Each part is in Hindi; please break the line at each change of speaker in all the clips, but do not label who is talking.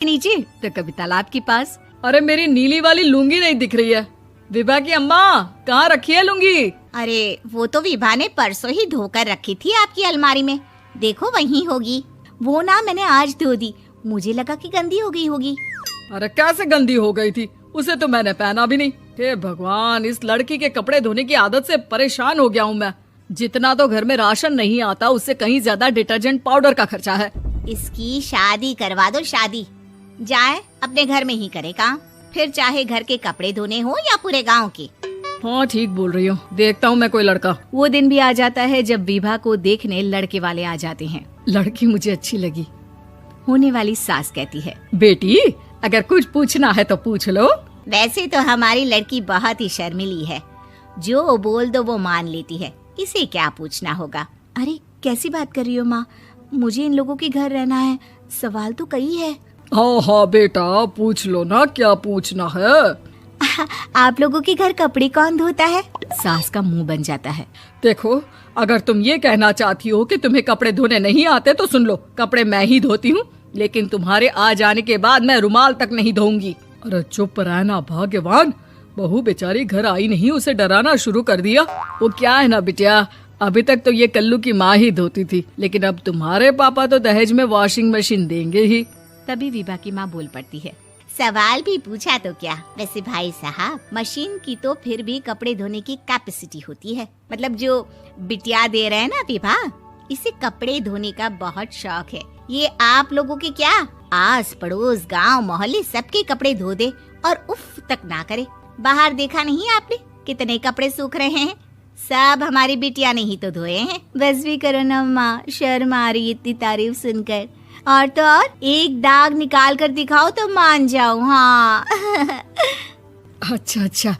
नीचे तो कभी तालाब के पास।
अरे मेरी नीली वाली लुंगी नहीं दिख रही है। विभा की अम्मा, कहाँ रखी है लुंगी?
अरे वो तो विभा ने परसों ही धोकर रखी थी आपकी अलमारी में, देखो वहीं होगी। वो ना मैंने आज धो दी, मुझे लगा कि गंदी हो गई होगी।
अरे कैसे गंदी हो गई थी, उसे तो मैंने पहना भी नहीं। हे भगवान, इस लड़की के कपड़े धोने की आदत से परेशान हो गया हूँ मैं। जितना तो घर में राशन नहीं आता, उससे कहीं ज्यादा डिटर्जेंट पाउडर का खर्चा है।
इसकी शादी करवा दो, शादी जाए अपने घर में ही करे काम, फिर चाहे घर के कपड़े धोने हो या पूरे गांव के।
हाँ ठीक बोल रही हो, देखता हूँ मैं कोई लड़का।
वो दिन भी आ जाता है जब विभा को देखने लड़के वाले आ जाते हैं।
लड़की मुझे अच्छी लगी।
होने वाली सास कहती है,
बेटी अगर कुछ पूछना है तो पूछ लो।
वैसे तो हमारी लड़की बहुत ही शर्मिली है, जो बोल दो वो मान लेती है, इसे क्या पूछना होगा।
अरे कैसी बात कर रही हो माँ, मुझे इन लोगों के घर रहना है, सवाल तो कई है।
हाँ हाँ बेटा, पूछ लो ना, क्या पूछना है।
आप लोगों के घर कपड़े कौन धोता है? सास का मुंह बन जाता है।
देखो, अगर तुम ये कहना चाहती हो कि तुम्हें कपड़े धोने नहीं आते तो सुन लो, कपड़े मैं ही धोती हूँ, लेकिन तुम्हारे आ जाने के बाद मैं रुमाल तक नहीं धोऊंगी। अरे चुप रहना भाग्यवान, बहू बेचारी घर आई नहीं, उसे डराना शुरू कर दिया। वो क्या है ना बिटिया, अभी तक तो ये कल्लू की माँ ही धोती थी, लेकिन अब तुम्हारे पापा तो दहेज में वॉशिंग मशीन देंगे ही।
तभी विभा की माँ बोल पड़ती है,
सवाल भी पूछा तो क्या। वैसे भाई साहब, मशीन की तो फिर भी कपड़े धोने की कैपेसिटी होती है, मतलब जो बिटिया दे रहे हैं ना विभा, इसे कपड़े धोने का बहुत शौक है। ये आप लोगों के क्या, आस पड़ोस गांव मोहल्ले सबके कपड़े धो दे और उफ तक ना करे। बाहर देखा नहीं आपने कितने कपड़े सूख रहे हैं, सब हमारी बिटिया ने ही तो धोए हैं।
बस भी करो ना माँ, शर्म आ रही इतनी तारीफ सुनकर। और तो और एक दाग निकाल कर दिखाओ तो मान जाऊं। हाँ
अच्छा अच्छा,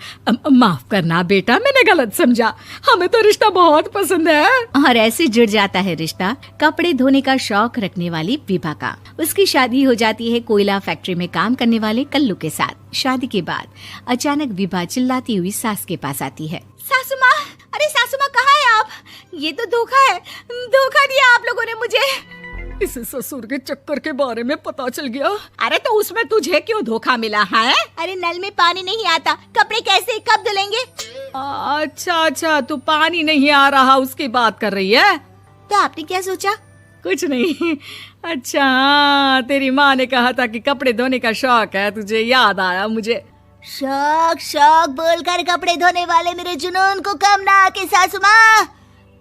माफ करना बेटा, मैंने गलत समझा, हमें तो रिश्ता बहुत पसंद है।
और ऐसे जुड़ जाता है रिश्ता कपड़े धोने का शौक रखने वाली विभा का। उसकी शादी हो जाती है कोयला फैक्ट्री में काम करने वाले कल्लू के साथ। शादी के बाद अचानक विभा चिल्लाती हुई सास के पास आती है।
सासू माँ, अरे सासू माँ कहाँ है आप? ये तो धोखा है, धोखा दिया आप लोगों ने मुझे।
इसे ससुर के चक्कर के बारे में पता चल गया।
अरे तो उसमें तुझे क्यों धोखा मिला है? अरे नल में पानी नहीं आता, कपड़े कैसे कब धुलेंगे?
अच्छा अच्छा, तू पानी नहीं आ रहा उसकी बात कर रही है।
तो आपने क्या सोचा?
कुछ नहीं। अच्छा हाँ, तेरी माँ ने कहा था कि कपड़े धोने का शौक है तुझे, याद आया मुझे।
शौक शौक बोलकर कपड़े धोने वाले मेरे जुनून को कम ना आके सासू माँ,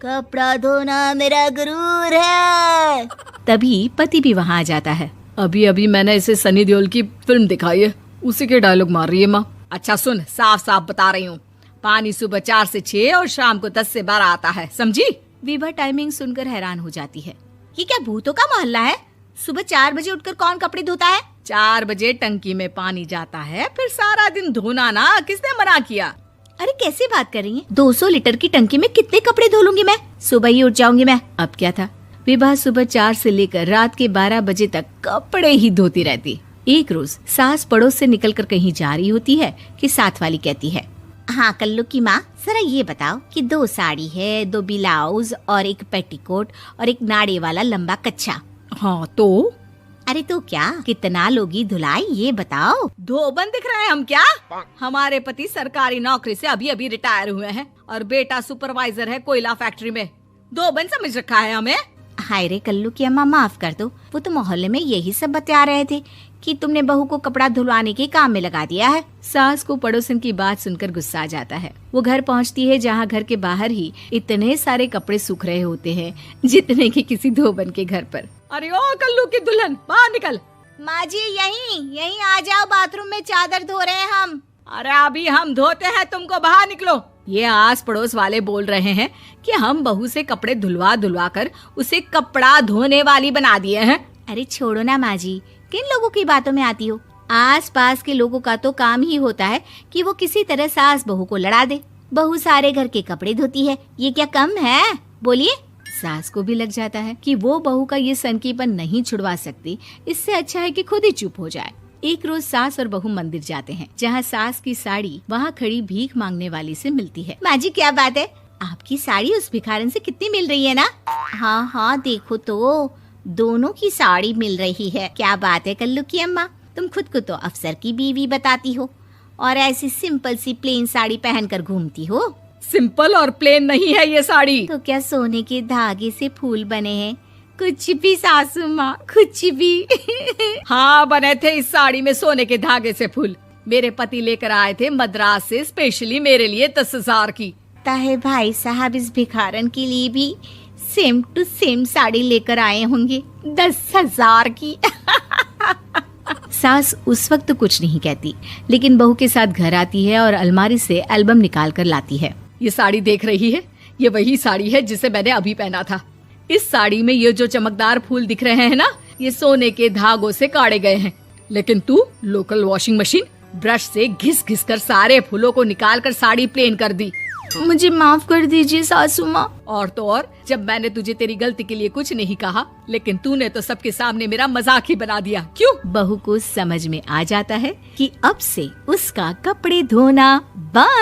कपड़ा धोना मेरा गुरूर है।
तभी पति भी वहाँ आ जाता है।
अभी अभी मैंने इसे सनी देओल की फिल्म दिखाई है, उसी के डायलॉग मार रही है माँ। अच्छा सुन, साफ साफ बता रही हूँ, पानी सुबह 4 से 6 और शाम को 10 से 12 आता है, समझी?
विभा टाइमिंग सुनकर हैरान हो जाती है।
ये क्या भूतों का मोहल्ला है? सुबह 4 बजे उठकर कौन कपड़े धोता है?
4 बजे टंकी में पानी जाता है, फिर सारा दिन धोना ना, किसने मना किया?
अरे कैसी बात कर रही हैं? 200 लीटर की टंकी में कितने कपड़े धो लूंगी मैं, सुबह ही उठ जाऊंगी मैं। अब क्या था, विभा सुबह 4 से लेकर रात के 12 बजे तक कपड़े ही धोती रहती। एक रोज सास पड़ोस से निकलकर कहीं जा रही होती है कि साथ वाली कहती है,
हाँ कल्लू की माँ, जरा ये बताओ कि 2 साड़ी है, 2 ब्लाउज और एक पेटीकोट और एक नाड़े वाला लंबा कच्छा।
हाँ तो?
अरे तो क्या, कितना लोगी धुलाई ये बताओ।
धोबन दिख रहे हैं हम क्या? हमारे पति सरकारी नौकरी से अभी अभी रिटायर हुए हैं और बेटा सुपरवाइजर है कोयला फैक्ट्री में। धोबन समझ रखा है हमें।
हाय रे कल्लू की अम्मा, माफ कर दो, वो तो मोहल्ले में यही सब बता रहे थे कि तुमने बहू को कपड़ा धुलवाने के काम में लगा दिया है।
सास को पड़ोसन की बात सुनकर गुस्सा आ जाता है। वो घर पहुंचती है जहां घर के बाहर ही इतने सारे कपड़े सूख रहे होते हैं जितने कि किसी धोबन के घर पर।
अरे ओ कल्लू की दुल्हन, बाहर निकल।
माँ जी यहीं आ जाओ, बाथरूम में चादर धो रहे हैं हम।
अरे अभी हम धोते हैं, तुमको बाहर निकलो। ये आस पड़ोस वाले बोल रहे हैं कि हम बहू से कपड़े धुलवा धुलवा कर उसे कपड़ा धोने वाली बना दिए हैं।
अरे छोड़ो ना माँ जी, किन लोगों की बातों में आती हो? आस पास के लोगों का तो काम ही होता है कि वो किसी तरह सास बहू को लड़ा दे। बहू सारे घर के कपड़े धोती है, ये क्या कम है? बोलिए। सास को भी लग जाता है कि वो बहू का ये सनकीपन नहीं छुड़वा सकती, इससे अच्छा है कि खुद ही चुप हो जाए। एक रोज सास और बहू मंदिर जाते हैं, जहाँ सास की साड़ी वहाँ खड़ी भीख मांगने वाली से मिलती है।
माँ जी क्या बात है, आपकी साड़ी उस भिखारन से कितनी मिल रही है ना? हाँ हाँ देखो तो, दोनों की साड़ी मिल रही है। क्या बात है कल्लू की अम्मा, तुम खुद को तो अफसर की बीवी बताती हो और ऐसी सिंपल सी प्लेन साड़ी पहनकर घूमती हो।
सिंपल और प्लेन नहीं है ये साड़ी।
तो क्या सोने के धागे से फूल बने हैं? कुछ भी सासू माँ, कुछ भी।
हाँ, बने थे इस साड़ी में सोने के धागे से फूल। मेरे पति लेकर आए थे मद्रास से स्पेशली मेरे लिए 10,000 की।
ताहे भाई साहब इस भिखारन के लिए भी सेम टू सेम साड़ी लेकर आए होंगे 10,000 की।
सास उस वक्त तो कुछ नहीं कहती, लेकिन बहू के साथ घर आती है और अलमारी से एल्बम निकाल कर लाती है।
ये साड़ी देख रही है, ये वही साड़ी है जिसे मैंने अभी पहना था। इस साड़ी में ये जो चमकदार फूल दिख रहे हैं ना, ये सोने के धागों से काढ़े गए हैं। लेकिन तू लोकल वॉशिंग मशीन ब्रश से घिस घिस कर सारे फूलों को निकाल कर साड़ी प्लेन कर दी।
मुझे माफ कर दीजिए सासू माँ।
और तो और, जब मैंने तुझे तेरी गलती के लिए कुछ नहीं कहा, लेकिन तूने तो सबके सामने मेरा मजाक ही बना दिया। क्यों?
बहू को समझ में आ जाता है कि अब से उसका कपड़े धोना बंद।